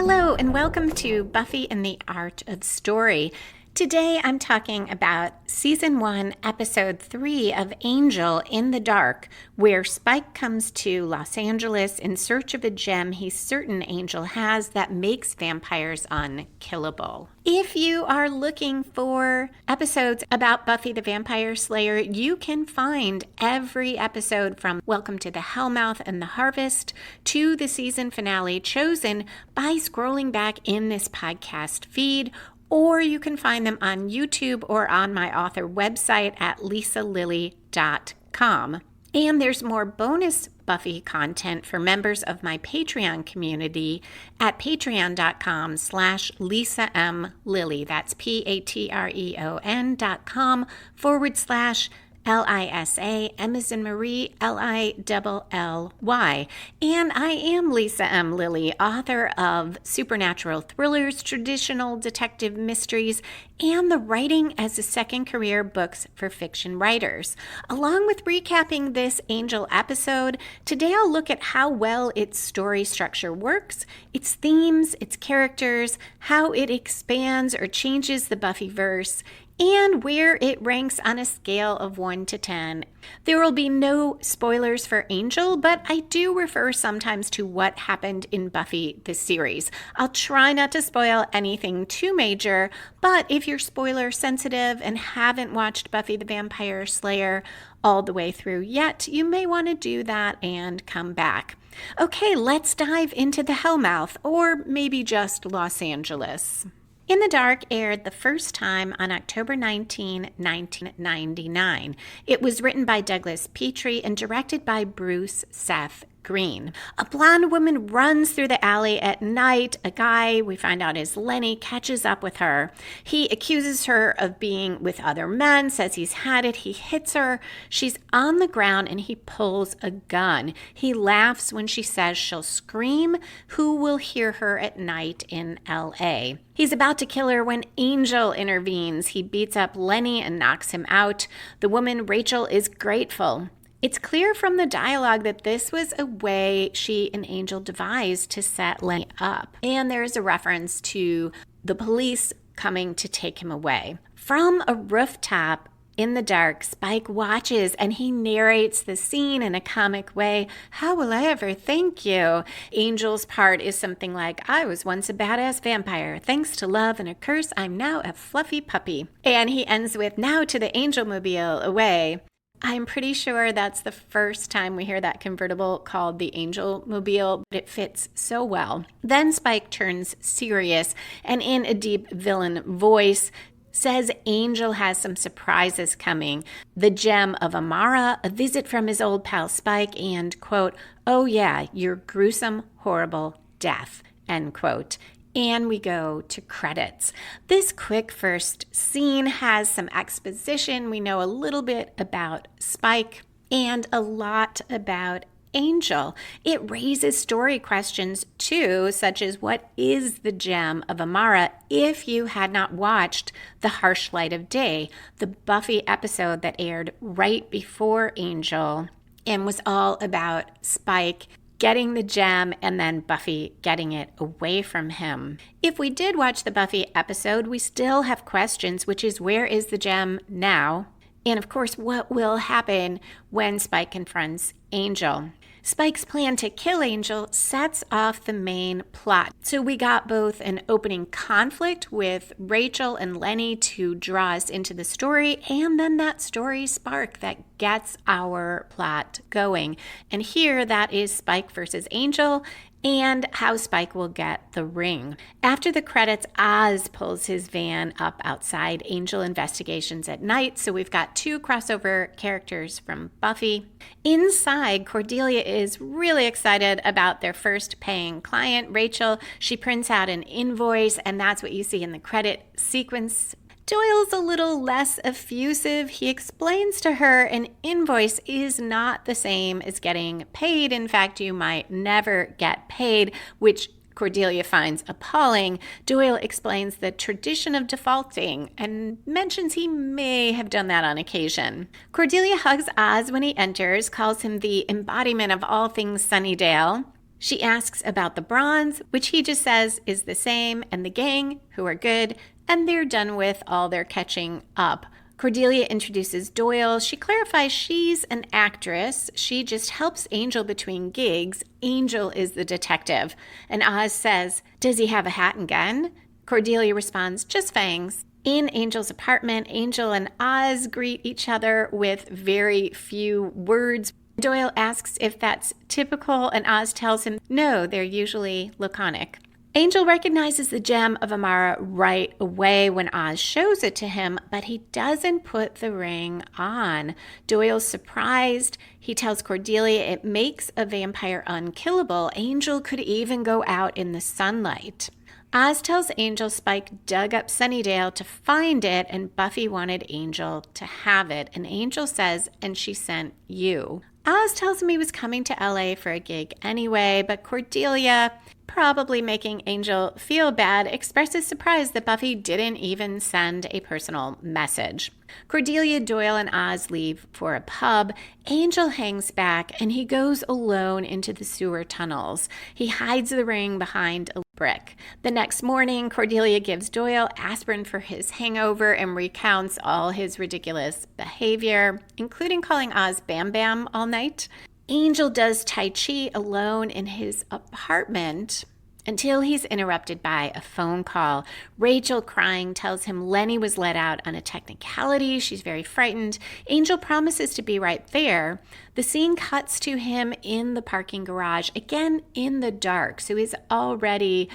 Hello and welcome to Buffy and the Art of Story. Today I'm talking about Season 1, Episode 3 of Angel in the Dark, where Spike comes to Los Angeles in search of a gem he's certain Angel has that makes vampires unkillable. If you are looking for episodes about Buffy the Vampire Slayer, you can find every episode from Welcome to the Hellmouth and the Harvest to the season finale chosen by scrolling back in this podcast feed, or you can find them on YouTube or on my author website at lisalilly.com. And there's more bonus Buffy content for members of my Patreon community at patreon.com/LisaMLilly. That's patreon.com/LISA, M as in Marie, LILLY. And I am Lisa M. Lilly, author of supernatural thrillers, traditional detective mysteries, and the Writing as a Second Career books for fiction writers. Along with recapping this Angel episode, today I'll look at how well its story structure works, its themes, its characters, how it expands or changes the Buffyverse, and where it ranks on a scale of 1 to 10. There will be no spoilers for Angel, but I do refer sometimes to what happened in Buffy the series. I'll try not to spoil anything too major, but if you're spoiler sensitive and haven't watched Buffy the Vampire Slayer all the way through yet, you may want to do that and come back. Okay, let's dive into the Hellmouth, or maybe just Los Angeles. In the Dark aired the first time on October 19, 1999. It was written by Douglas Petrie and directed by Bruce Seth Green. A blonde woman runs through the alley at night. A guy, we find out is Lenny, catches up with her. He accuses her of being with other men, says he's had it. He hits her. She's on the ground and he pulls a gun. He laughs when she says she'll scream. Who will hear her at night in L.A.? He's about to kill her when Angel intervenes. He beats up Lenny and knocks him out. The woman, Rachel, is grateful. It's clear from the dialogue that this was a way she and Angel devised to set Lenny up. And there's a reference to the police coming to take him away. From a rooftop in the dark, Spike watches and he narrates the scene in a comic way. How will I ever thank you? Angel's part is something like, I was once a badass vampire. Thanks to love and a curse, I'm now a fluffy puppy. And he ends with, now to the Angelmobile, away. I'm pretty sure that's the first time we hear that convertible called the Angelmobile, but it fits so well. Then Spike turns serious and in a deep villain voice says Angel has some surprises coming. The gem of Amara, a visit from his old pal Spike, and, quote, oh yeah, your gruesome, horrible death, end quote. And we go to credits. This quick first scene has some exposition. We know a little bit about Spike and a lot about Angel. It raises story questions too, such as what is the gem of Amara if you had not watched The Harsh Light of Day, the Buffy episode that aired right before Angel and was all about Spike getting the gem and then Buffy getting it away from him. If we did watch the Buffy episode, we still have questions, which is where is the gem now? And of course, what will happen when Spike confronts Angel? Spike's plan to kill Angel sets off the main plot. So we got both an opening conflict with Rachel and Lenny to draw us into the story, and then that story spark that gets our plot going. And here that is Spike versus Angel, and how Spike will get the ring. After the credits, Oz pulls his van up outside Angel Investigations at night, so we've got two crossover characters from Buffy. Inside, Cordelia is really excited about their first paying client, Rachel. She prints out an invoice, and that's what you see in the credit sequence. Doyle's a little less effusive. He explains to her an invoice is not the same as getting paid. In fact, you might never get paid, which Cordelia finds appalling. Doyle explains the tradition of defaulting and mentions he may have done that on occasion. Cordelia hugs Oz when he enters, calls him the embodiment of all things Sunnydale. She asks about the bronze, which he just says is the same, and the gang, who are good, and they're done with all their catching up. Cordelia introduces Doyle. She clarifies she's an actress. She just helps Angel between gigs. Angel is the detective. And Oz says, "Does he have a hat and gun?" Cordelia responds, "Just fangs." In Angel's apartment, Angel and Oz greet each other with very few words. Doyle asks if that's typical, and Oz tells him no, they're usually laconic. Angel recognizes the gem of Amara right away when Oz shows it to him, but he doesn't put the ring on. Doyle's surprised. He tells Cordelia it makes a vampire unkillable. Angel could even go out in the sunlight. Oz tells Angel Spike dug up Sunnydale to find it, and Buffy wanted Angel to have it. And Angel says, "And she sent you." Oz tells him he was coming to LA for a gig anyway, but Cordelia, probably making Angel feel bad, expresses surprise that Buffy didn't even send a personal message. Cordelia, Doyle, and Oz leave for a pub. Angel hangs back, and he goes alone into the sewer tunnels. He hides the ring behind a brick. The next morning, Cordelia gives Doyle aspirin for his hangover and recounts all his ridiculous behavior, including calling Oz Bam Bam all night. Angel does Tai Chi alone in his apartment until he's interrupted by a phone call. Rachel, crying, tells him Lenny was let out on a technicality. She's very frightened. Angel promises to be right there. The scene cuts to him in the parking garage, again in the dark. So he's already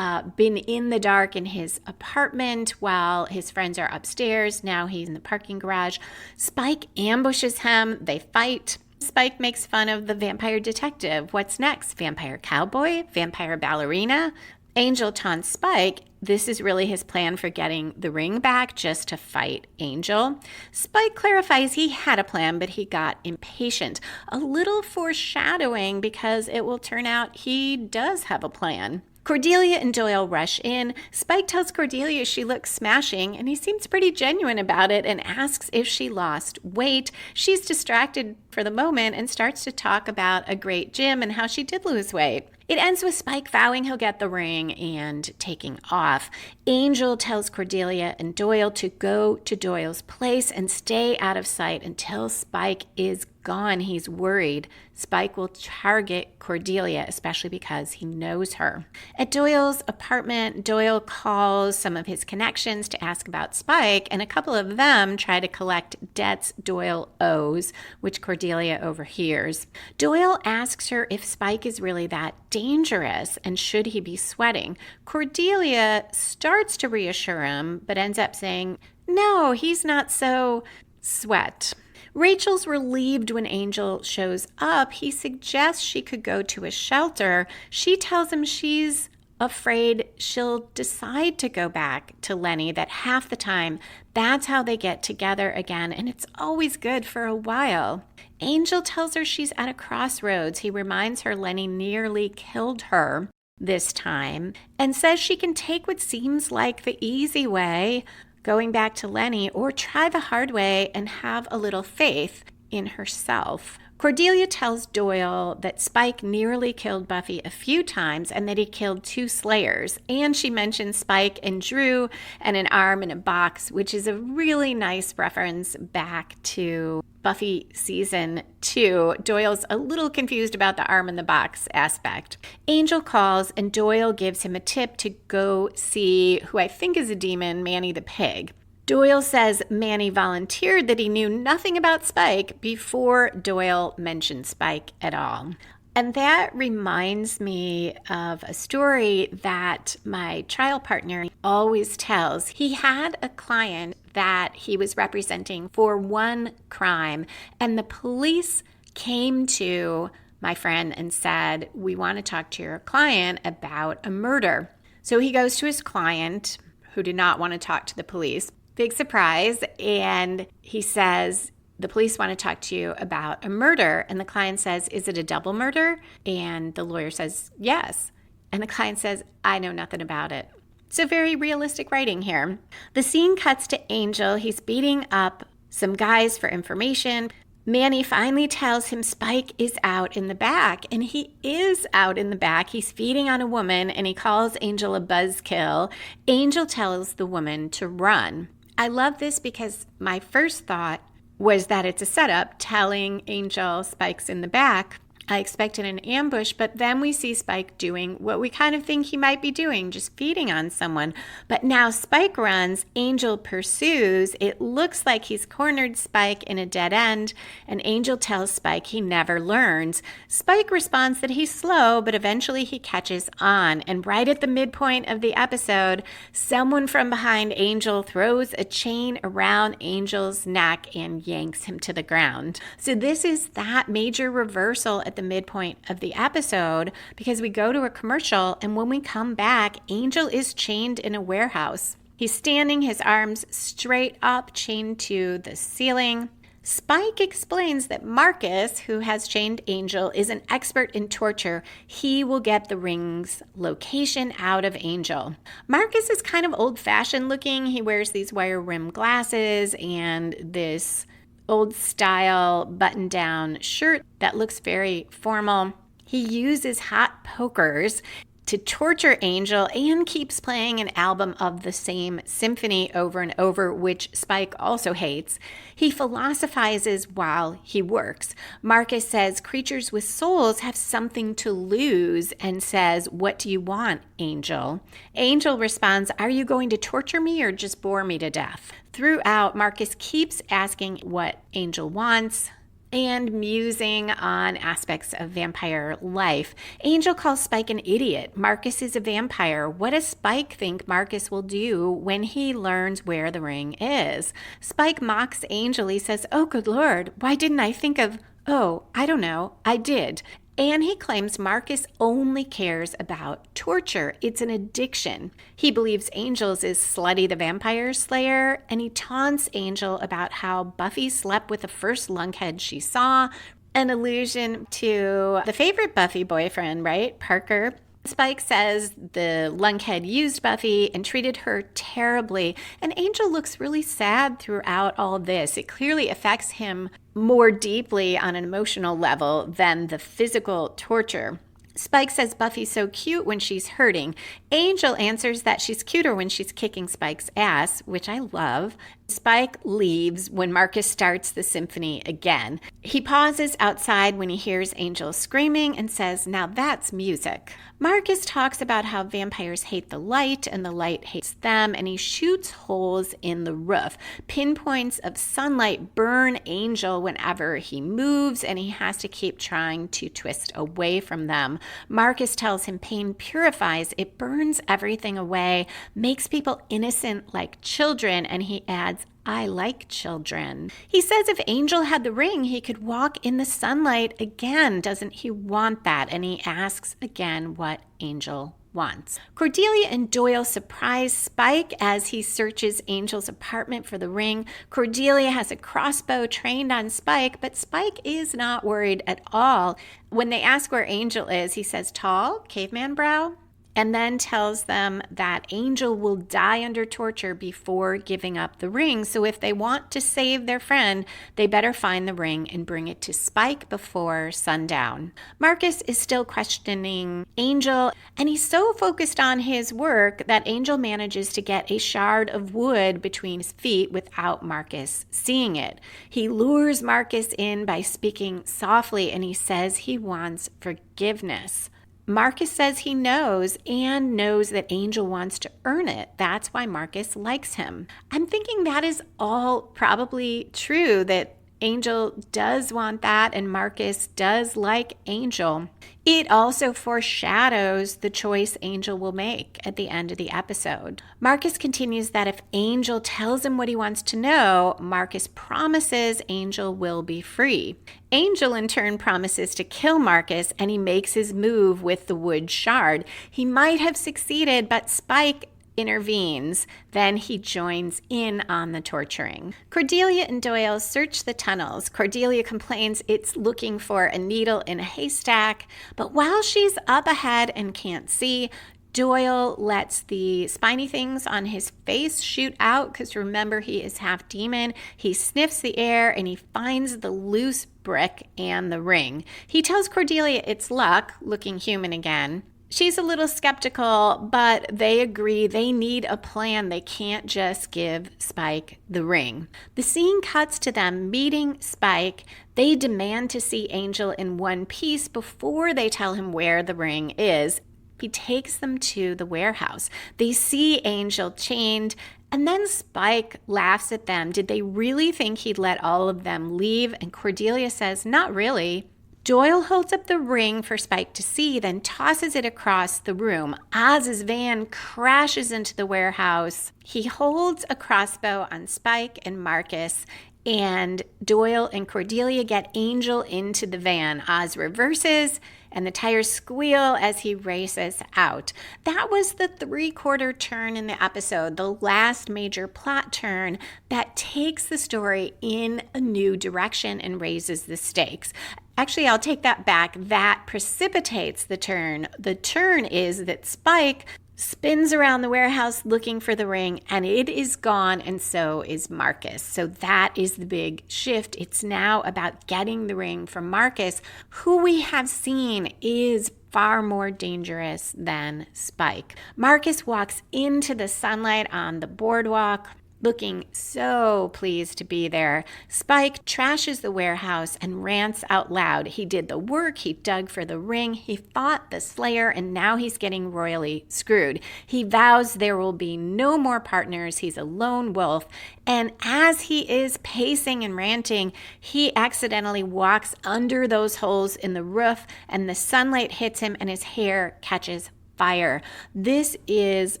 been in the dark in his apartment while his friends are upstairs. Now he's in the parking garage. Spike ambushes him. They fight. Spike makes fun of the vampire detective. What's next? Vampire cowboy? Vampire ballerina? Angel taunts Spike. This is really his plan for getting the ring back, just to fight Angel. Spike clarifies he had a plan, but he got impatient. A little foreshadowing because it will turn out he does have a plan. Cordelia and Doyle rush in. Spike tells Cordelia she looks smashing, and he seems pretty genuine about it and asks if she lost weight. She's distracted for the moment and starts to talk about a great gym and how she did lose weight. It ends with Spike vowing he'll get the ring and taking off. Angel tells Cordelia and Doyle to go to Doyle's place and stay out of sight until Spike is gone. He's worried Spike will target Cordelia, especially because he knows her. At Doyle's apartment, Doyle calls some of his connections to ask about Spike, and a couple of them try to collect debts Doyle owes, which Cordelia overhears. Doyle asks her if Spike is really that dangerous and should he be sweating. Cordelia starts to reassure him, but ends up saying, "No, he's not so sweat." Rachel's relieved when Angel shows up. He suggests she could go to a shelter. She tells him she's afraid she'll decide to go back to Lenny, that half the time that's how they get together again, and it's always good for a while. Angel tells her she's at a crossroads. He reminds her Lenny nearly killed her this time and says she can take what seems like the easy way, going back to Lenny, or try the hard way and have a little faith in herself. Cordelia tells Doyle that Spike nearly killed Buffy a few times and that he killed 2 slayers. And she mentions Spike and Drew and an arm in a box, which is a really nice reference back to Buffy season 2. Doyle's a little confused about the arm in the box aspect. Angel calls and Doyle gives him a tip to go see who I think is a demon, Manny the pig. Doyle says Manny volunteered that he knew nothing about Spike before Doyle mentioned Spike at all. And that reminds me of a story that my trial partner always tells. He had a client that he was representing for one crime, and the police came to my friend and said, "We want to talk to your client about a murder." So he goes to his client, who did not want to talk to the police. Big surprise. And he says, "The police want to talk to you about a murder." And the client says, "Is it a double murder?" And the lawyer says, "Yes." And the client says, "I know nothing about it." So very realistic writing here. The scene cuts to Angel. He's beating up some guys for information. Manny finally tells him Spike is out in the back, and he is out in the back. He's feeding on a woman, and he calls Angel a buzzkill. Angel tells the woman to run. I love this because my first thought was that it's a setup telling Angel Spike's in the back. I expected an ambush, but then we see Spike doing what we kind of think he might be doing, just feeding on someone. But now Spike runs, Angel pursues. It looks like he's cornered Spike in a dead end, and Angel tells Spike he never learns. Spike responds that he's slow, but eventually he catches on. And right at the midpoint of the episode, someone from behind Angel throws a chain around Angel's neck and yanks him to the ground. So this is that major reversal at the midpoint of the episode, because we go to a commercial, and when we come back, Angel is chained in a warehouse. He's standing, his arms straight up, chained to the ceiling. Spike explains that Marcus, who has chained Angel, is an expert in torture. He will get the ring's location out of Angel. Marcus is kind of old-fashioned looking. He wears these wire-rimmed glasses and this old-style button-down shirt that looks very formal. He uses hot pokers to torture Angel and keeps playing an album of the same symphony over and over, which Spike also hates. He philosophizes while he works. Marcus says creatures with souls have something to lose and says, "What do you want, Angel?" Angel responds, "Are you going to torture me or just bore me to death?" Throughout, Marcus keeps asking what Angel wants and musing on aspects of vampire life. Angel calls Spike an idiot. Marcus is a vampire. What does Spike think Marcus will do when he learns where the ring is? Spike mocks Angel. He says, "Oh, good Lord, why didn't I think of, I don't know, I did." And he claims Marcus only cares about torture. It's an addiction. He believes Angel's is Slutty the Vampire Slayer, and he taunts Angel about how Buffy slept with the first lunkhead she saw, an allusion to the favorite Buffy boyfriend, right? Parker. Spike says the lunkhead used Buffy and treated her terribly, and Angel looks really sad throughout all this. It clearly affects him more deeply on an emotional level than the physical torture. Spike says Buffy's so cute when she's hurting. Angel answers that she's cuter when she's kicking Spike's ass, which I love. Spike leaves when Marcus starts the symphony again. He pauses outside when he hears Angel screaming and says, "Now that's music." Marcus talks about how vampires hate the light and the light hates them, and he shoots holes in the roof. Pinpoints of sunlight burn Angel whenever he moves, and he has to keep trying to twist away from them. Marcus tells him pain purifies. It burns everything away, makes people innocent like children, and he adds, "I like children." He says if Angel had the ring, he could walk in the sunlight again. Doesn't he want that? And he asks again what Angel wants. Cordelia and Doyle surprise Spike as he searches Angel's apartment for the ring. Cordelia has a crossbow trained on Spike, but Spike is not worried at all. When they ask where Angel is, he says, "Tall, caveman brow," and then tells them that Angel will die under torture before giving up the ring. So if they want to save their friend, they better find the ring and bring it to Spike before sundown. Marcus is still questioning Angel, and he's so focused on his work that Angel manages to get a shard of wood between his feet without Marcus seeing it. He lures Marcus in by speaking softly, and he says he wants forgiveness. Marcus says he knows and knows that Angel wants to earn it. That's why Marcus likes him. I'm thinking that is all probably true, that Angel does want that and Marcus does like Angel. It also foreshadows the choice Angel will make at the end of the episode. Marcus continues that if Angel tells him what he wants to know, Marcus promises Angel will be free. Angel in turn promises to kill Marcus, and he makes his move with the wood shard. He might have succeeded, but Spike intervenes. Then he joins in on the torturing. Cordelia and Doyle search the tunnels. Cordelia complains it's looking for a needle in a haystack, but while she's up ahead and can't see, Doyle lets the spiny things on his face shoot out because remember, he is half demon. He sniffs the air and he finds the loose brick and the ring. He tells Cordelia it's luck, looking human again. She's a little skeptical, but they agree they need a plan. They can't just give Spike the ring. The scene cuts to them meeting Spike. They demand to see Angel in one piece before they tell him where the ring is. He takes them to the warehouse. They see Angel chained, and then Spike laughs at them. Did they really think he'd let all of them leave? And Cordelia says, not really. Doyle holds up the ring for Spike to see, then tosses it across the room. Oz's van crashes into the warehouse. He holds a crossbow on Spike and Marcus, and Doyle and Cordelia get Angel into the van. Oz reverses, and the tires squeal as he races out. That was the 3/4 turn in the episode, the last major plot turn that takes the story in a new direction and raises the stakes. Actually, I'll take that back. That precipitates the turn. The turn is that Spike spins around the warehouse looking for the ring, and it is gone, and so is Marcus. So that is the big shift. It's now about getting the ring from Marcus, who we have seen is far more dangerous than Spike. Marcus walks into the sunlight on the boardwalk, looking so pleased to be there. Spike trashes the warehouse and rants out loud. He did the work, he dug for the ring, he fought the Slayer, and now he's getting royally screwed. He vows there will be no more partners. He's a lone wolf. And as he is pacing and ranting, he accidentally walks under those holes in the roof, and the sunlight hits him and his hair catches fire. This is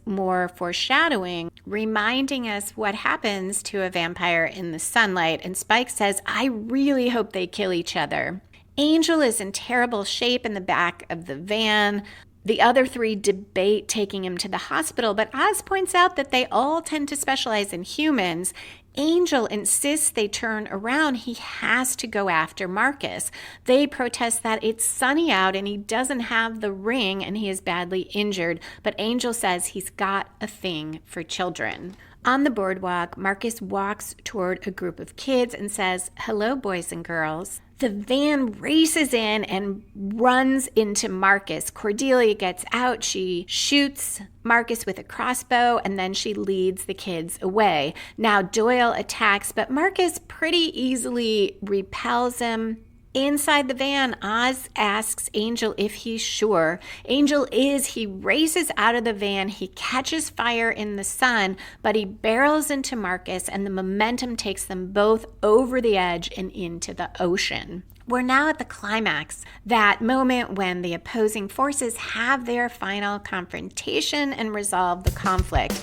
more foreshadowing, reminding us what happens to a vampire in the sunlight. And Spike says, I really hope they kill each other. Angel is in terrible shape in the back of the van. The other three debate taking him to the hospital, but Oz points out that they all tend to specialize in humans. Angel insists they turn around. He has to go after Marcus. They protest that it's sunny out and he doesn't have the ring and he is badly injured, but Angel says he's got a thing for children. On the boardwalk, Marcus walks toward a group of kids and says, hello, boys and girls. The van races in and runs into Marcus. Cordelia gets out. She shoots Marcus with a crossbow, and then she leads the kids away. Now Doyle attacks, but Marcus pretty easily repels him. Inside the van, Oz asks Angel if he's sure. Angel is. He races out of the van. He catches fire in the sun, but he barrels into Marcus, and the momentum takes them both over the edge and into the ocean. We're now at the climax, that moment when the opposing forces have their final confrontation and resolve the conflict.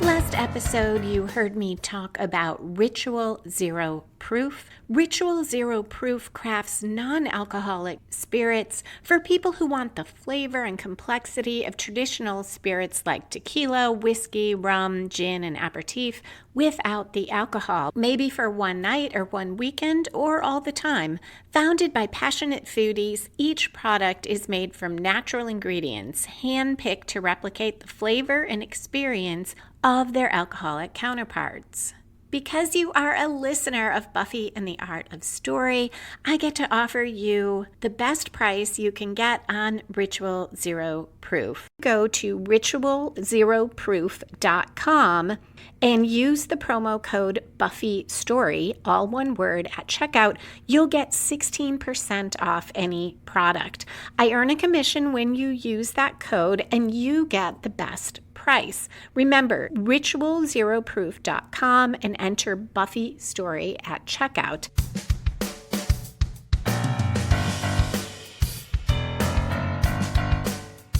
Last episode, you heard me talk about Ritual Zero Proof. Ritual Zero Proof crafts non-alcoholic spirits for people who want the flavor and complexity of traditional spirits like tequila, whiskey, rum, gin, and aperitif without the alcohol, maybe for one night or one weekend or all the time. Founded by passionate foodies, each product is made from natural ingredients, hand-picked to replicate the flavor and experience of their alcoholic counterparts. Because you are a listener of Buffy and the Art of Story, I get to offer you the best price you can get on Ritual Zero Proof. Go to ritualzeroproof.com and use the promo code BuffyStory, all one word, at checkout. You'll get 16% off any product. I earn a commission when you use that code, and you get the best price. Remember, ritualzeroproof.com and enter Buffy Story at checkout.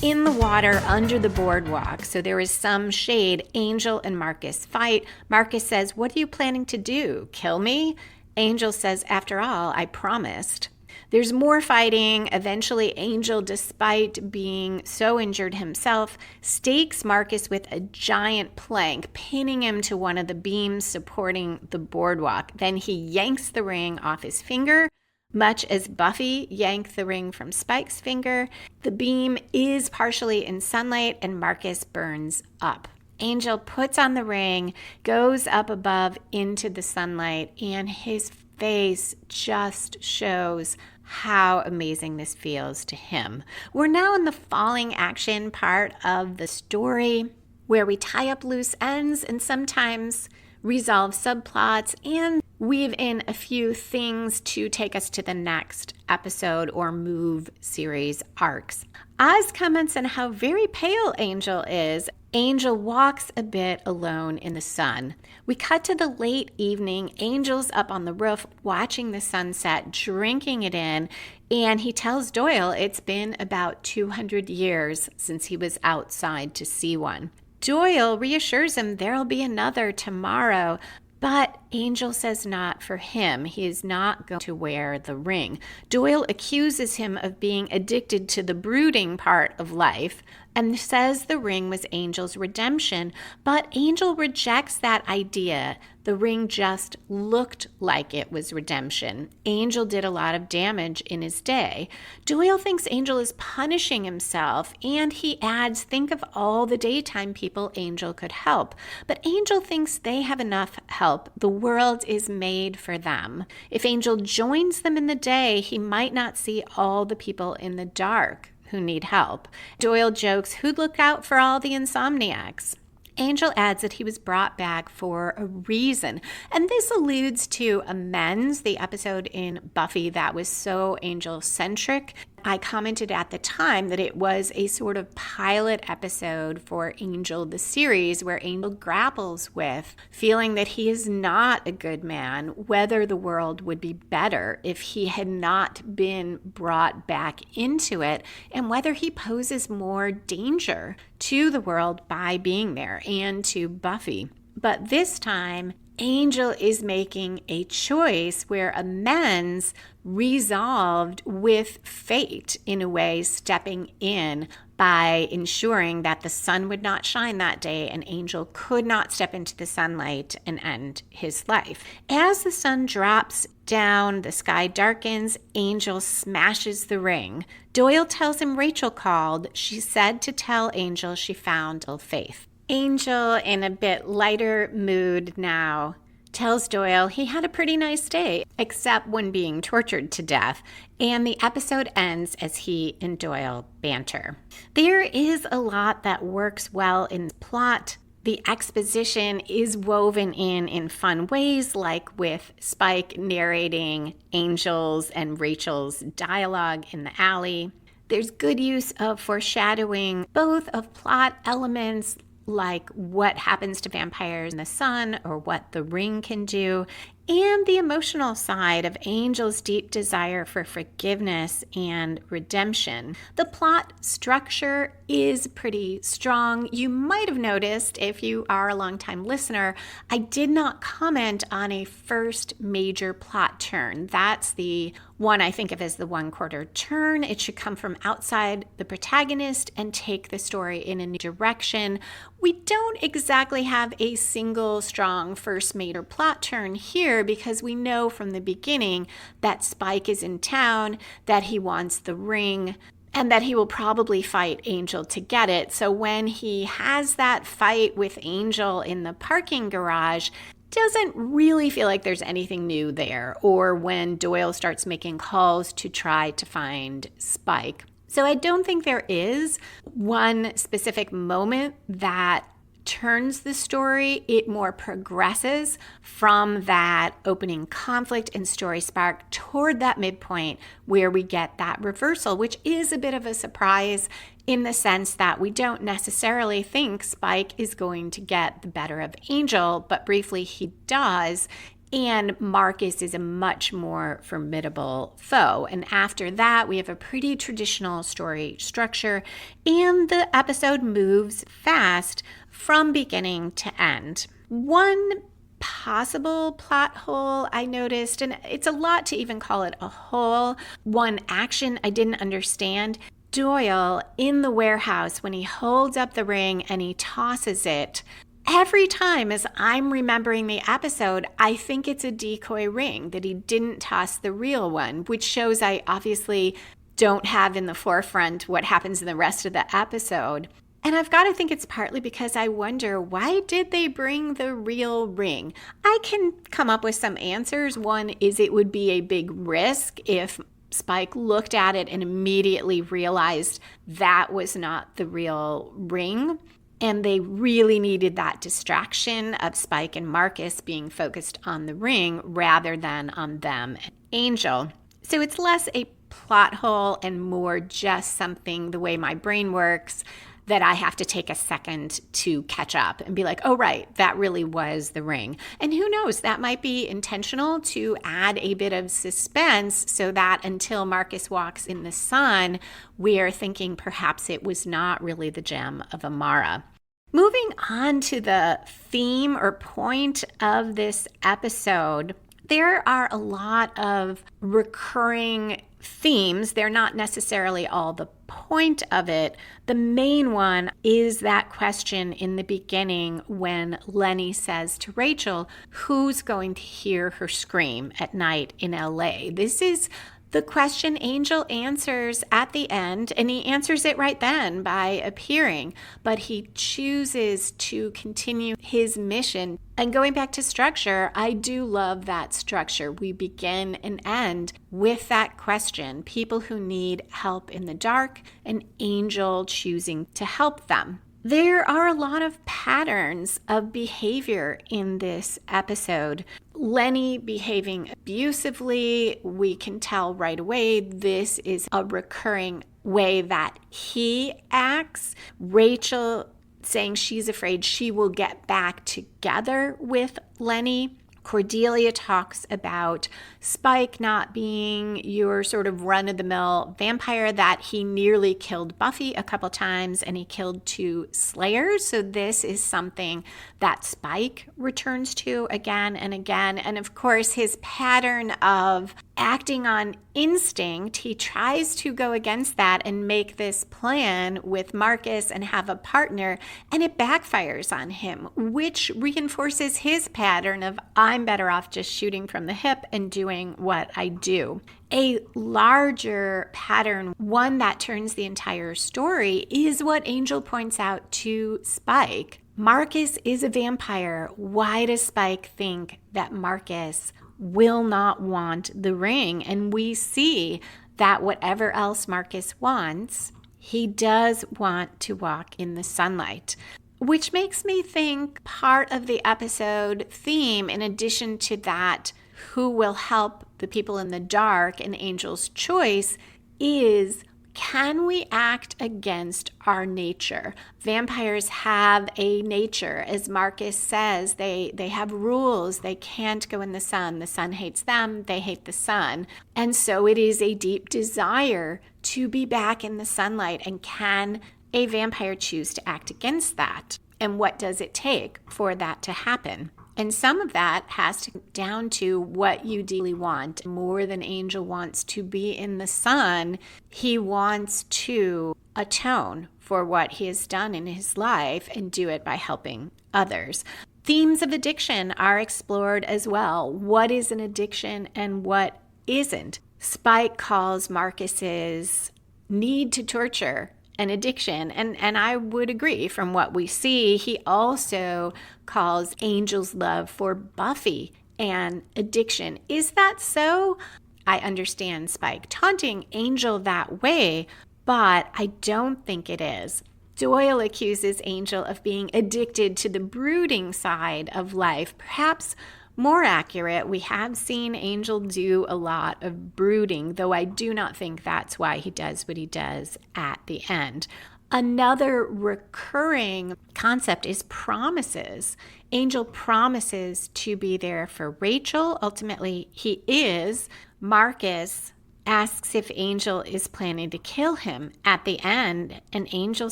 In the water under the boardwalk, so there is some shade, Angel and Marcus fight. Marcus says, what are you planning to do? Kill me? Angel says, after all, I promised. There's more fighting. Eventually, Angel, despite being so injured himself, stakes Marcus with a giant plank, pinning him to one of the beams supporting the boardwalk. Then he yanks the ring off his finger. Much as Buffy yanked the ring from Spike's finger, the beam is partially in sunlight and Marcus burns up. Angel puts on the ring, goes up above into the sunlight, and his face just shows how amazing this feels to him. We're now in the falling action part of the story, where we tie up loose ends and sometimes resolve subplots and weave in a few things to take us to the next episode or move series arcs. Oz comments on how very pale Angel is. Angel walks a bit alone in the sun. We cut to the late evening. Angel's up on the roof watching the sunset, drinking it in, and he tells Doyle it's been about 200 years since he was outside to see one. Doyle reassures him there'll be another tomorrow, but Angel says not for him. He is not going to wear the ring. Doyle accuses him of being addicted to the brooding part of life and says the ring was Angel's redemption, but Angel rejects that idea. The ring just looked like it was redemption. Angel did a lot of damage in his day. Doyle thinks Angel is punishing himself, and he adds, think of all the daytime people Angel could help. But Angel thinks they have enough help. The world is made for them. If Angel joins them in the day, he might not see all the people in the dark who need help. Doyle jokes, who'd look out for all the insomniacs? Angel adds that he was brought back for a reason. And this alludes to Amends, the episode in Buffy that was so Angel-centric. I commented at the time that it was a sort of pilot episode for Angel, the series, where Angel grapples with feeling that he is not a good man, whether the world would be better if he had not been brought back into it, and whether he poses more danger to the world by being there and to Buffy. But this time, Angel is making a choice where Amends resolved with fate, in a way, stepping in by ensuring that the sun would not shine that day and Angel could not step into the sunlight and end his life. As the sun drops down, the sky darkens, Angel smashes the ring. Doyle tells him Rachel called. She said to tell Angel she found faith. Angel, in a bit lighter mood now, tells Doyle he had a pretty nice day, except when being tortured to death, and the episode ends as he and Doyle banter. There is a lot that works well in the plot. The exposition is woven in fun ways, like with Spike narrating Angel's and Rachel's dialogue in the alley. There's good use of foreshadowing, both of plot elements like what happens to vampires in the sun or what the ring can do, and the emotional side of Angel's deep desire for forgiveness and redemption. The plot structure is pretty strong. You might have noticed, if you are a longtime listener, I did not comment on a first major plot turn. That's the one I think of as the one-quarter turn. It should come from outside the protagonist and take the story in a new direction. We don't exactly have a single strong first major plot turn here because we know from the beginning that Spike is in town, that he wants the ring, and that he will probably fight Angel to get it. So when he has that fight with Angel in the parking garage, doesn't really feel like there's anything new there, or when Doyle starts making calls to try to find Spike. So I don't think there is one specific moment that turns the story. It more progresses from that opening conflict and story spark toward that midpoint where we get that reversal, which is a bit of a surprise in the sense that we don't necessarily think Spike is going to get the better of Angel, but briefly he does. And Marcus is a much more formidable foe. And after that, we have a pretty traditional story structure, and the episode moves fast from beginning to end. One possible plot hole I noticed, and it's a lot to even call it a hole, one action I didn't understand. Doyle in the warehouse, when he holds up the ring and he tosses it, every time as I'm remembering the episode, I think it's a decoy ring, that he didn't toss the real one, which shows I obviously don't have in the forefront what happens in the rest of the episode. And I've got to think it's partly because I wonder, why did they bring the real ring? I can come up with some answers. One is it would be a big risk if Spike looked at it and immediately realized that was not the real ring. And they really needed that distraction of Spike and Marcus being focused on the ring rather than on them and Angel. So it's less a plot hole and more just something, the way my brain works, that I have to take a second to catch up and be like, oh, right, that really was the ring. And who knows, that might be intentional to add a bit of suspense so that until Marcus walks in the sun, we are thinking perhaps it was not really the gem of Amara. Moving on to the theme or point of this episode, there are a lot of recurring themes. They're not necessarily all the point of it. The main one is that question in the beginning when Lenny says to Rachel, who's going to hear her scream at night in LA? This is the question Angel answers at the end, and he answers it right then by appearing, but he chooses to continue his mission. And going back to structure, I do love that structure. We begin and end with that question, people who need help in the dark, and Angel choosing to help them. There are a lot of patterns of behavior in this episode. Lenny behaving abusively, we can tell right away this is a recurring way that he acts. Rachel saying she's afraid she will get back together with Lenny. Cordelia talks about Spike not being your sort of run-of-the-mill vampire, that he nearly killed Buffy a couple times and he killed 2 slayers. So this is something that Spike returns to again and again. And of course, his pattern of acting on instinct, he tries to go against that and make this plan with Marcus and have a partner, and it backfires on him, which reinforces his pattern of I'm better off just shooting from the hip and doing what I do. A larger pattern, one that turns the entire story, is what Angel points out to Spike. Marcus is a vampire. Why does Spike think that Marcus will not want the ring? And we see that whatever else Marcus wants, he does want to walk in the sunlight. Which makes me think part of the episode theme, in addition to that, who will help the people in the dark and Angel's choice, is can we act against our nature? Vampires have a nature. As Marcus says, they have rules. They can't go in the sun. The sun hates them. They hate the sun. And so it is a deep desire to be back in the sunlight. And can a vampire choose to act against that? And what does it take for that to happen? And some of that has to come down to what you deeply want. More than Angel wants to be in the sun, he wants to atone for what he has done in his life and do it by helping others. Themes of addiction are explored as well. What is an addiction and what isn't? Spike calls Marcus's need to torture an addiction. And I would agree from what we see. He also calls Angel's love for Buffy an addiction. Is that so? I understand Spike taunting Angel that way, but I don't think it is. Doyle accuses Angel of being addicted to the brooding side of life. Perhaps more accurate, we have seen Angel do a lot of brooding, though I do not think that's why he does what he does at the end. Another recurring concept is promises. Angel promises to be there for Rachel. Ultimately, he is. Marcus asks if Angel is planning to kill him at the end, and Angel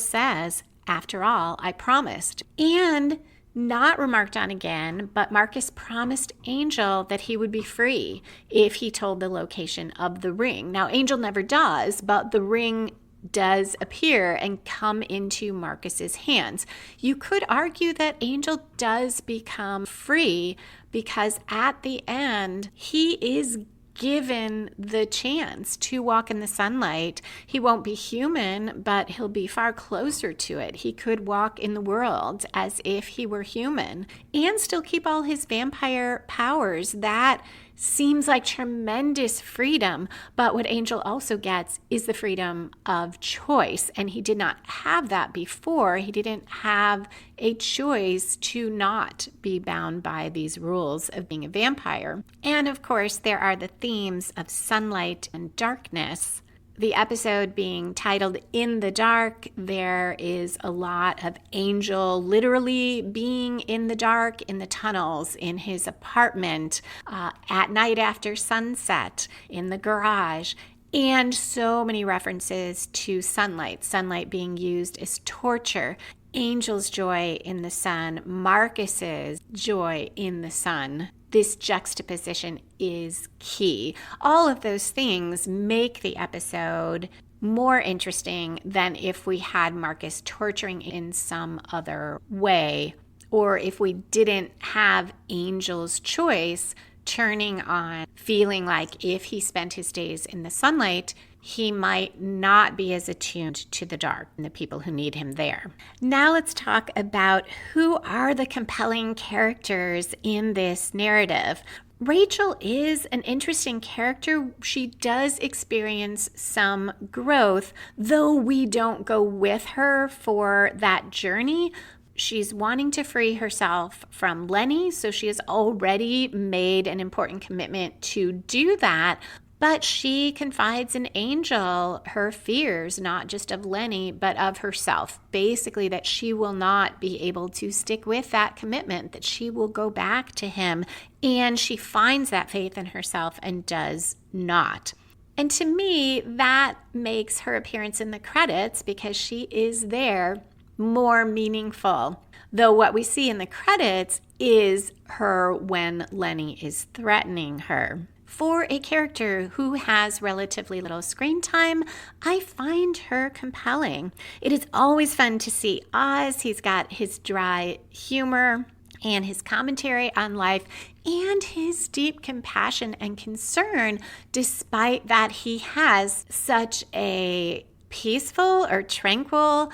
says, after all, I promised. And not remarked on again, but Marcus promised Angel that he would be free if he told the location of the ring. Now, Angel never does, but the ring does appear and come into Marcus's hands. You could argue that Angel does become free because at the end, he is given the chance to walk in the sunlight. He won't be human, but he'll be far closer to it. He could walk in the world as if he were human and still keep all his vampire powers. That seems like tremendous freedom, but what Angel also gets is the freedom of choice, and he did not have that before. He didn't have a choice to not be bound by these rules of being a vampire. And of course, there are the themes of sunlight and darkness. The episode being titled In the Dark, there is a lot of Angel literally being in the dark, in the tunnels, in his apartment, at night after sunset, in the garage, and so many references to sunlight being used as torture. Angel's joy in the sun, Marcus's joy in the sun. This juxtaposition is key. All of those things make the episode more interesting than if we had Marcus torturing in some other way, or if we didn't have Angel's choice turning on, feeling like if he spent his days in the sunlight, he might not be as attuned to the dark and the people who need him there. Now let's talk about who are the compelling characters in this narrative. Rachel is an interesting character. She does experience some growth, though we don't go with her for that journey. She's wanting to free herself from Lenny, so she has already made an important commitment to do that. But she confides in Angel her fears, not just of Lenny, but of herself. Basically, that she will not be able to stick with that commitment, that she will go back to him. And she finds that faith in herself and does not. And to me, that makes her appearance in the credits, because she is there, more meaningful. Though what we see in the credits is her when Lenny is threatening her. For a character who has relatively little screen time, I find her compelling. It is always fun to see Oz. He's got his dry humor and his commentary on life and his deep compassion and concern, despite that he has such a peaceful or tranquil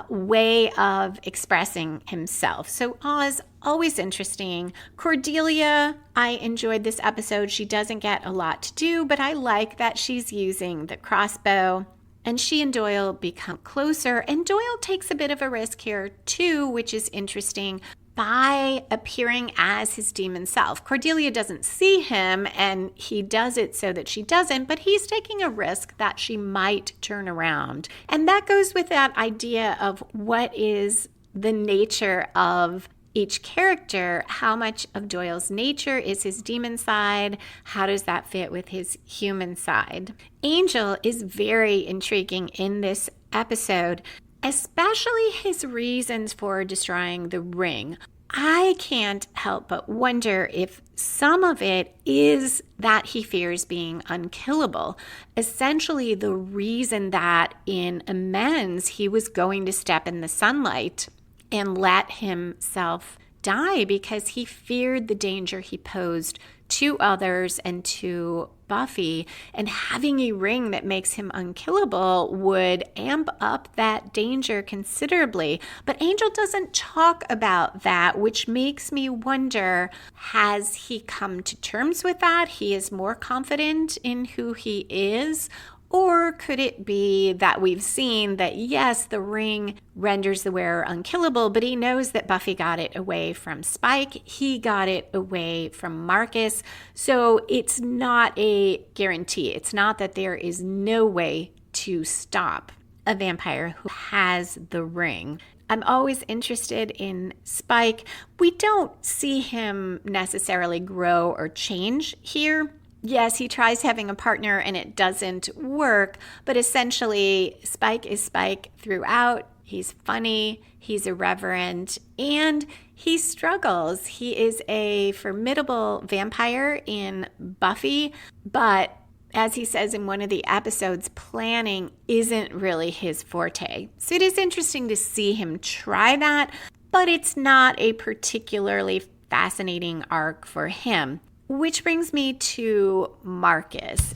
way of expressing himself. So Oz, always interesting. Cordelia, I enjoyed this episode. She doesn't get a lot to do, but I like that she's using the crossbow. And she and Doyle become closer. And Doyle takes a bit of a risk here too, which is interesting, by appearing as his demon self. Cordelia doesn't see him, and he does it so that she doesn't, but he's taking a risk that she might turn around. And that goes with that idea of what is the nature of each character. How much of Doyle's nature is his demon side? How does that fit with his human side? Angel is very intriguing in this episode, especially his reasons for destroying the ring. I can't help but wonder if some of it is that he fears being unkillable. Essentially, the reason that in amends he was going to step in the sunlight and let himself die, because he feared the danger he posed to others and to Buffy, and having a ring that makes him unkillable would amp up that danger considerably. But Angel doesn't talk about that, which makes me wonder, has he come to terms with that? He is more confident in who he is? Or could it be that we've seen that, yes, the ring renders the wearer unkillable, but he knows that Buffy got it away from Spike. He got it away from Marcus. So it's not a guarantee. It's not that there is no way to stop a vampire who has the ring. I'm always interested in Spike. We don't see him necessarily grow or change here. Yes, he tries having a partner and it doesn't work, but essentially Spike is Spike throughout. He's funny, he's irreverent, and he struggles. He is a formidable vampire in Buffy, but as he says in one of the episodes, planning isn't really his forte. So it is interesting to see him try that, but it's not a particularly fascinating arc for him. Which brings me to Marcus.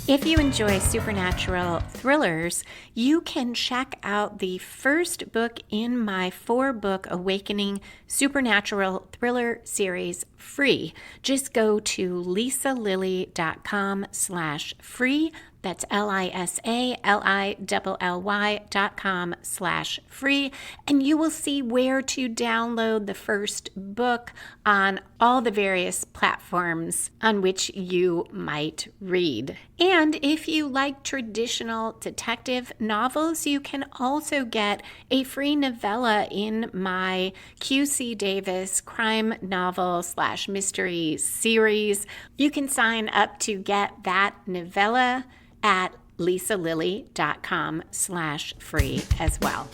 If you enjoy supernatural thrillers, you can check out the first book in my 4-book Awakening Supernatural Thriller series free. Just go to lisalilly.com/free. That's LISALILLY.com/free. And you will see where to download the first book on all the various platforms on which you might read. And if you like traditional detective novels, you can also get a free novella in my QC Davis crime novel / mystery series. You can sign up to get that novella at lisalilly.com/free as well.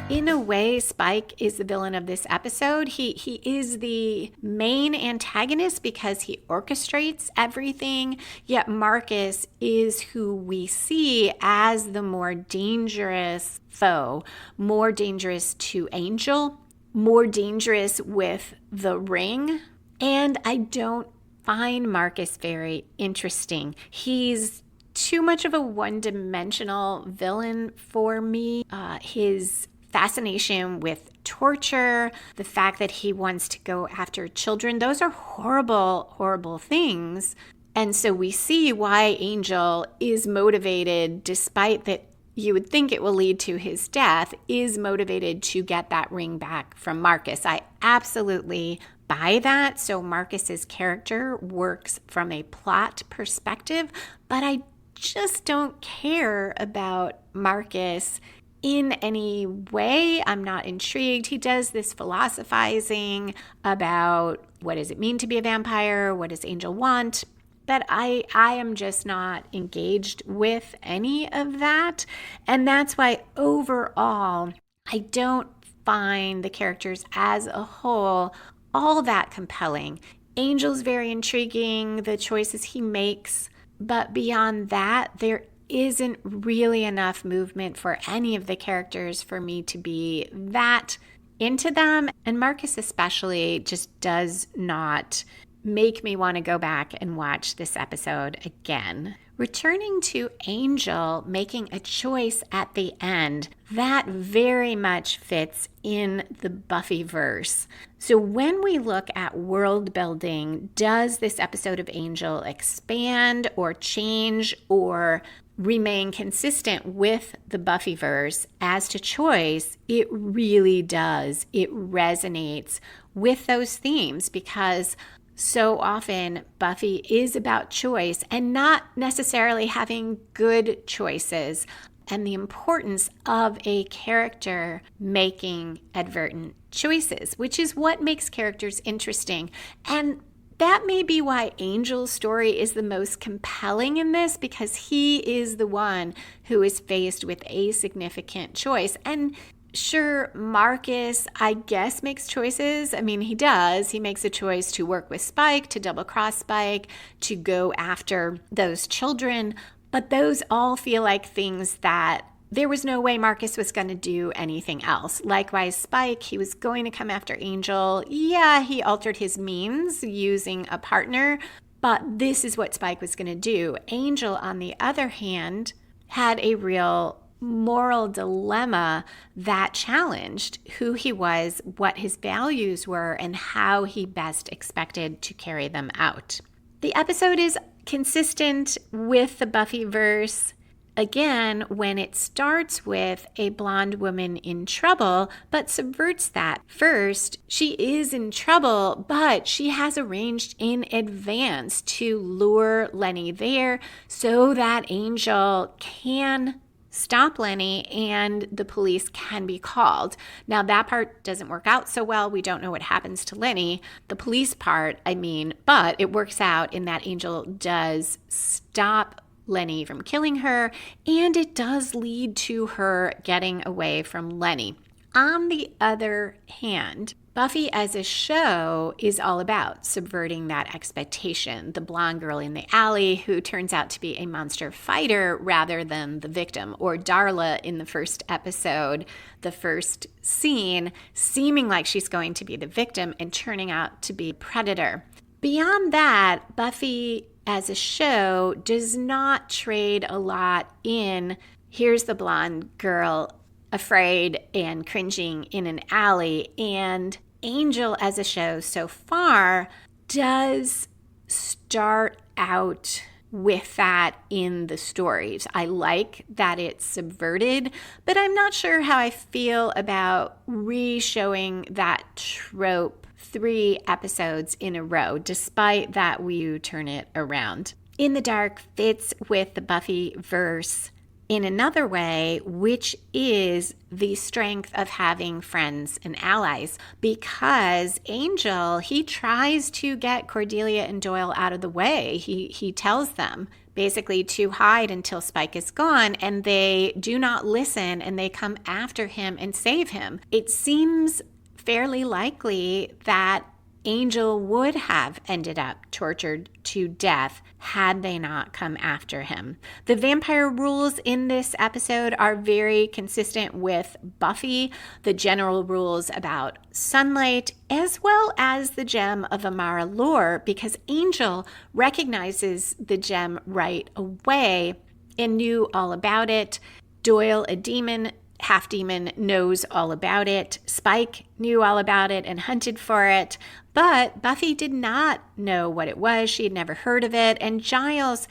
In a way, Spike is the villain of this episode. He is the main antagonist because he orchestrates everything, yet Marcus is who we see as the more dangerous foe, more dangerous to Angel, more dangerous with the ring. And I don't find Marcus very interesting. He's too much of a one-dimensional villain for me. His fascination with torture, the fact that he wants to go after children, those are horrible, horrible things. And so we see why Angel is motivated, despite that you would think it will lead to his death, is motivated to get that ring back from Marcus. I absolutely buy that. So Marcus's character works from a plot perspective, but I just don't care about Marcus in any way. I'm not intrigued. He does this philosophizing about what does it mean to be a vampire? What does Angel want? But I am just not engaged with any of that. And that's why overall, I don't find the characters as a whole all that compelling. Angel's very intriguing, the choices he makes. But beyond that, there isn't really enough movement for any of the characters for me to be that into them. And Marcus especially just does not make me want to go back and watch this episode again. Returning to Angel making a choice at the end, that very much fits in the Buffyverse. So when we look at world building, does this episode of Angel expand or change or remain consistent with the Buffyverse? As to choice, it really does. It resonates with those themes because so often Buffy is about choice and not necessarily having good choices, and the importance of a character making advertent choices, which is what makes characters interesting. And that may be why Angel's story is the most compelling in this, because he is the one who is faced with a significant choice. And sure, Marcus, I guess, makes choices. I mean, he does. He makes a choice to work with Spike, to double-cross Spike, to go after those children. But those all feel like things that there was no way Marcus was going to do anything else. Likewise, Spike, he was going to come after Angel. Yeah, he altered his means using a partner, but this is what Spike was going to do. Angel, on the other hand, had a real moral dilemma that challenged who he was, what his values were, and how he best expected to carry them out. The episode is consistent with the Buffyverse. Again, when it starts with a blonde woman in trouble, but subverts that. First, she is in trouble, but she has arranged in advance to lure Lenny there so that Angel can stop Lenny and the police can be called. Now, that part doesn't work out so well. We don't know what happens to Lenny. The police part, but it works out in that Angel does stop Lenny from killing her, and it does lead to her getting away from Lenny. On the other hand, Buffy as a show is all about subverting that expectation. The blonde girl in the alley who turns out to be a monster fighter rather than the victim, or Darla in the first episode, the first scene, seeming like she's going to be the victim and turning out to be a predator. Beyond that, Buffy as a show does not trade a lot in here's the blonde girl afraid and cringing in an alley, and Angel as a show so far does start out with that in the stories. I like that it's subverted, but I'm not sure how I feel about re-showing that trope 3 episodes in a row, despite that we turn it around. In the Dark fits with the Buffyverse in another way, which is the strength of having friends and allies, because Angel, he tries to get Cordelia and Doyle out of the way. He tells them basically to hide until Spike is gone, and they do not listen, and they come after him and save him. It seems fairly likely that Angel would have ended up tortured to death had they not come after him. The vampire rules in this episode are very consistent with Buffy, the general rules about sunlight, as well as the gem of Amara lore, because Angel recognizes the gem right away and knew all about it. Doyle, a demon, half demon, knows all about it. Spike knew all about it and hunted for it. But Buffy did not know what it was. She had never heard of it. And Giles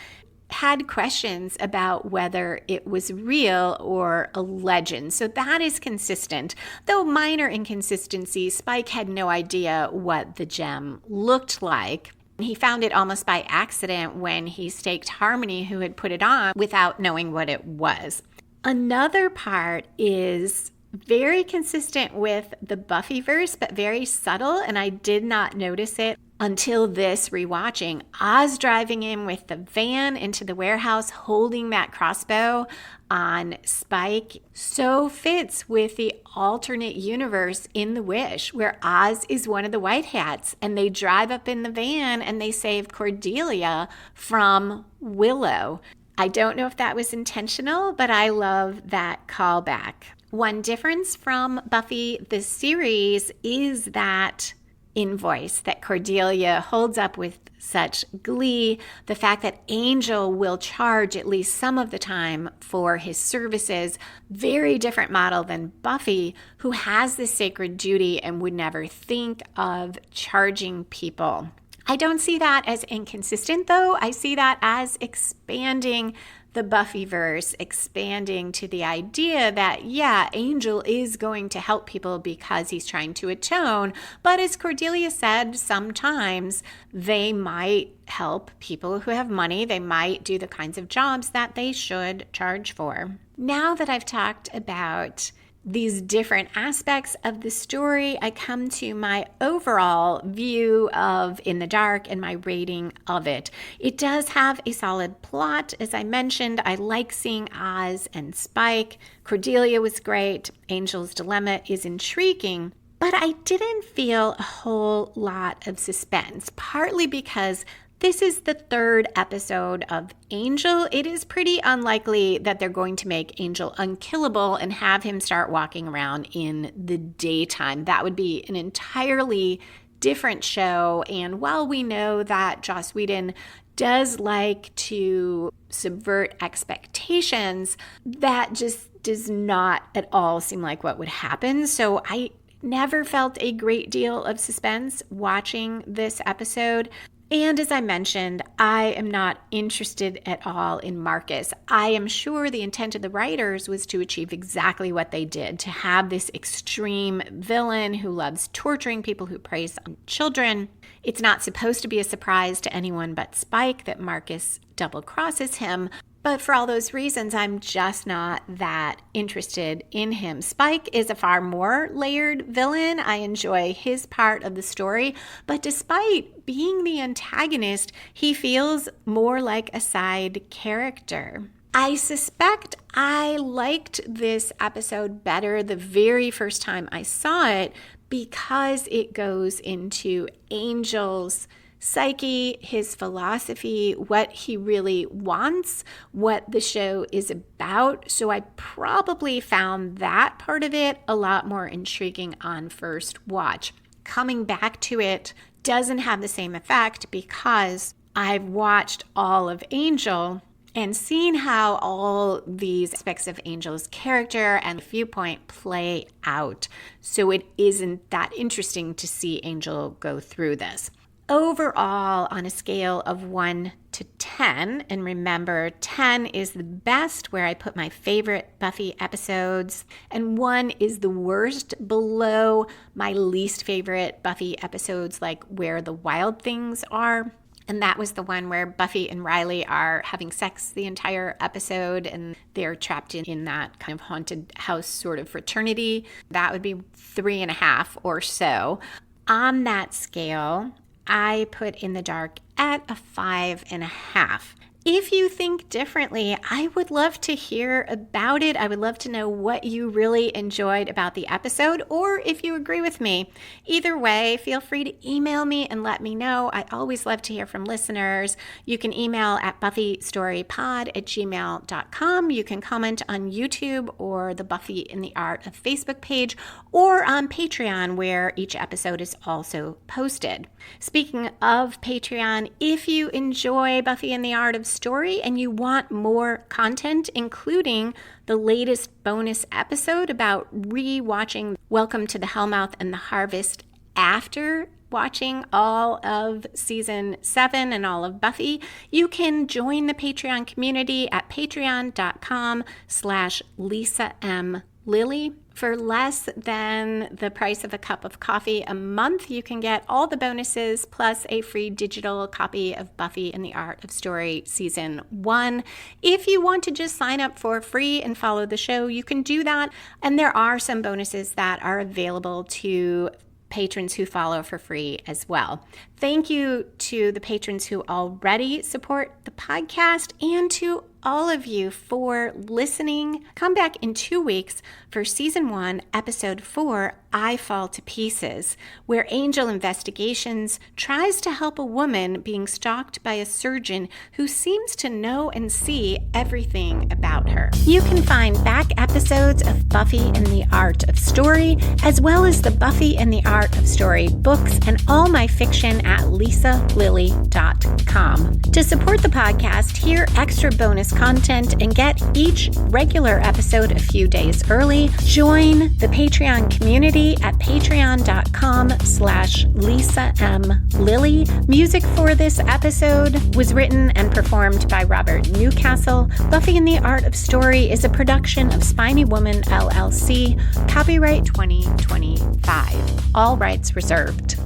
had questions about whether it was real or a legend. So that is consistent. Though minor inconsistencies, Spike had no idea what the gem looked like. He found it almost by accident when he staked Harmony, who had put it on, without knowing what it was. Another part is very consistent with the Buffyverse, but very subtle, and I did not notice it until this rewatching. Oz driving in with the van into the warehouse, holding that crossbow on Spike, so fits with the alternate universe in The Wish, where Oz is one of the White Hats, and they drive up in the van and they save Cordelia from Willow. I don't know if that was intentional, but I love that callback. One difference from Buffy the series is that invoice that Cordelia holds up with such glee, the fact that Angel will charge at least some of the time for his services. Very different model than Buffy, who has this sacred duty and would never think of charging people. I don't see that as inconsistent, though. I see that as expanding the Buffyverse, expanding to the idea that, yeah, Angel is going to help people because he's trying to atone. But as Cordelia said, sometimes they might help people who have money. They might do the kinds of jobs that they should charge for. Now that I've talked about these different aspects of the story, I come to my overall view of In the Dark and my rating of it. It does have a solid plot. As I mentioned, I like seeing Oz and Spike. Cordelia was great. Angel's dilemma is intriguing. But I didn't feel a whole lot of suspense, partly because this is the 3rd episode of Angel. It is pretty unlikely that they're going to make Angel unkillable and have him start walking around in the daytime. That would be an entirely different show. And while we know that Joss Whedon does like to subvert expectations, that just does not at all seem like what would happen. So I never felt a great deal of suspense watching this episode. And as I mentioned, I am not interested at all in Marcus. I am sure the intent of the writers was to achieve exactly what they did, to have this extreme villain who loves torturing people, who preys on children. It's not supposed to be a surprise to anyone but Spike that Marcus double-crosses him, But for all those reasons, I'm just not that interested in him. Spike is a far more layered villain. I enjoy his part of the story, but despite being the antagonist, he feels more like a side character. I suspect I liked this episode better the very first time I saw it because it goes into Angel's psyche, his philosophy, what he really wants, what the show is about. So I probably found that part of it a lot more intriguing on first watch. Coming back to it doesn't have the same effect because I've watched all of Angel and seeing how all these aspects of Angel's character and viewpoint play out. So it isn't that interesting to see Angel go through this. Overall, on a scale of 1 to 10, and remember, 10 is the best where I put my favorite Buffy episodes, and 1 is the worst, below my least favorite Buffy episodes, like Where the Wild Things Are. And that was the one where Buffy and Riley are having sex the entire episode and they're trapped in that kind of haunted house sort of fraternity. That would be 3.5 or so. On that scale, I put In the Dark at a 5.5. If you think differently, I would love to hear about it. I would love to know what you really enjoyed about the episode, or if you agree with me. Either way, feel free to email me and let me know. I always love to hear from listeners. You can email at buffystorypod@gmail.com. You can comment on YouTube or the Buffy in the Art of Facebook page, or on Patreon, where each episode is also posted. Speaking of Patreon, if you enjoy Buffy in the Art of Story and you want more content, including the latest bonus episode about re-watching Welcome to the Hellmouth and the Harvest after watching all of season 7 and all of Buffy, you can join the Patreon community at patreon.com/LisaMLilly. For less than the price of a cup of coffee a month, you can get all the bonuses plus a free digital copy of Buffy in the Art of Story Season 1. If you want to just sign up for free and follow the show, you can do that. And there are some bonuses that are available to patrons who follow for free as well. Thank you to the patrons who already support the podcast and to all of you for listening. Come back in 2 weeks for Season 1, Episode 4, I Fall to Pieces, where Angel Investigations tries to help a woman being stalked by a surgeon who seems to know and see everything about her. You can find back episodes of Buffy in the Art of Story, as well as the Buffy in the Art of Story books and all my fiction at lisalilly.com. To support the podcast, hear extra bonus content, and get each regular episode a few days early, join the Patreon community at patreon.com/LisaMLilly. Music for this episode was written and performed by Robert Newcastle. Buffy in the Art of Story is a production of Spiny Woman LLC. Copyright 2025. All rights reserved.